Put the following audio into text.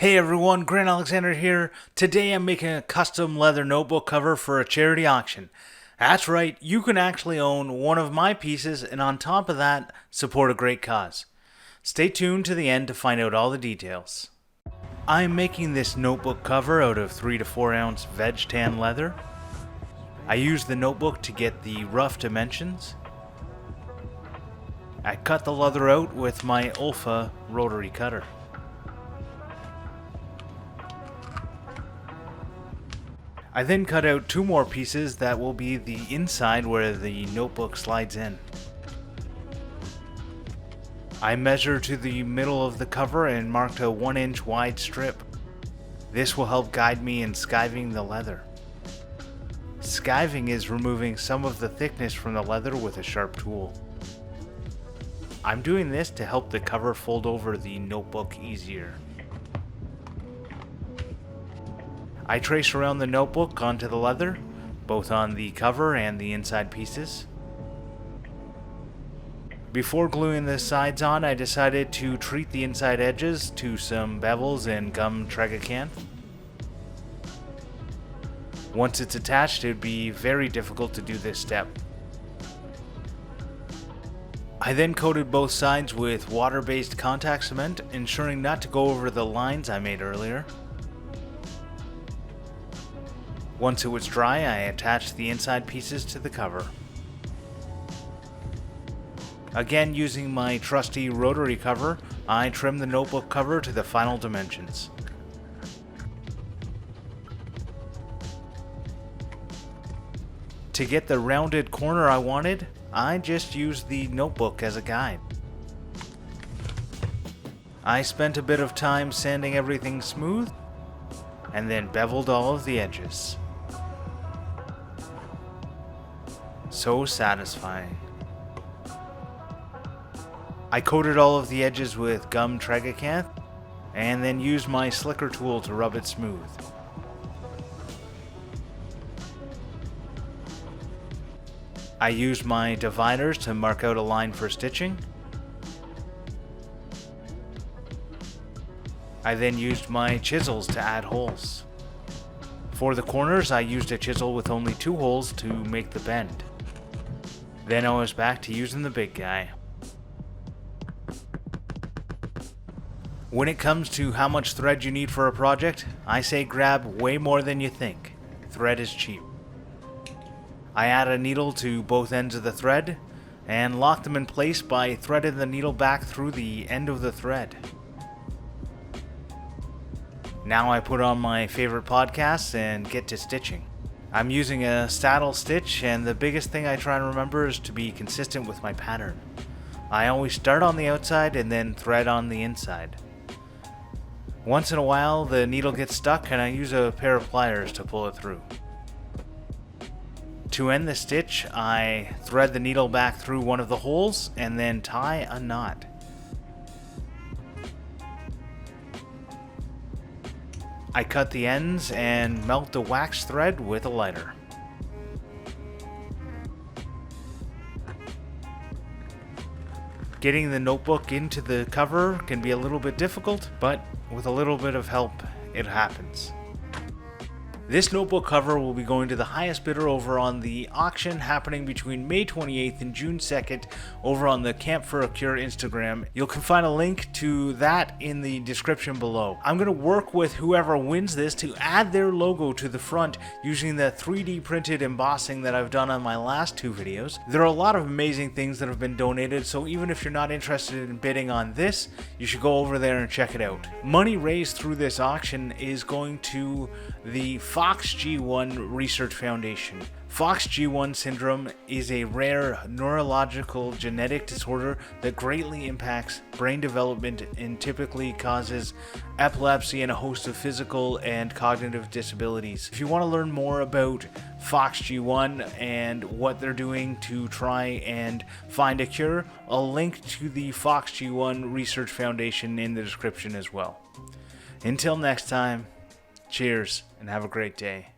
Hey everyone, Grant Alexander here. Today I'm making a custom leather notebook cover for a charity auction. That's right, you can actually own one of my pieces and on top of that, support a great cause. Stay tuned to the end to find out all the details. I'm making this notebook cover out of 3 to 4 ounce veg tan leather. I used the notebook to get the rough dimensions. I cut the leather out with my Olfa rotary cutter. I then cut out 2 more pieces that will be the inside where the notebook slides in. I measured to the middle of the cover and marked a 1-inch wide strip. This will help guide me in skiving the leather. Skiving is removing some of the thickness from the leather with a sharp tool. I'm doing this to help the cover fold over the notebook easier. I trace around the notebook onto the leather, both on the cover and the inside pieces. Before gluing the sides on, I decided to treat the inside edges to some bevels and gum tragacanth. Once it's attached, it would be very difficult to do this step. I then coated both sides with water-based contact cement, ensuring not to go over the lines I made earlier. Once it was dry, I attached the inside pieces to the cover. Again, using my trusty rotary cover, I trimmed the notebook cover to the final dimensions. To get the rounded corner I wanted, I just used the notebook as a guide. I spent a bit of time sanding everything smooth, and then beveled all of the edges. So satisfying. I coated all of the edges with gum tragacanth and then used my slicker tool to rub it smooth. I used my dividers to mark out a line for stitching. I then used my chisels to add holes. For the corners, I used a chisel with only 2 holes to make the bend. Then I was back to using the big guy. When it comes to how much thread you need for a project, I say grab way more than you think. Thread is cheap. I add a needle to both ends of the thread and lock them in place by threading the needle back through the end of the thread. Now I put on my favorite podcasts and get to stitching. I'm using a saddle stitch, and the biggest thing I try and remember is to be consistent with my pattern. I always start on the outside and then thread on the inside. Once in a while the needle gets stuck and I use a pair of pliers to pull it through. To end the stitch, I thread the needle back through one of the holes and then tie a knot. I cut the ends and melt the wax thread with a lighter. Getting the notebook into the cover can be a little bit difficult, but with a little bit of help, it happens. This notebook cover will be going to the highest bidder over on the auction happening between May 28th and June 2nd over on the Camp for a Cure Instagram. You can find a link to that in the description below. I'm going to work with whoever wins this to add their logo to the front using the 3D printed embossing that I've done on my last 2 videos. There are a lot of amazing things that have been donated, so even if you're not interested in bidding on this, you should go over there and check it out. Money raised through this auction is going to the FOXG1 Research Foundation. FOXG1 syndrome is a rare neurological genetic disorder that greatly impacts brain development and typically causes epilepsy and a host of physical and cognitive disabilities. If you want to learn more about FOXG1 and what they're doing to try and find a cure, I'll link to the FOXG1 Research Foundation in the description as well. Until next time, cheers and have a great day.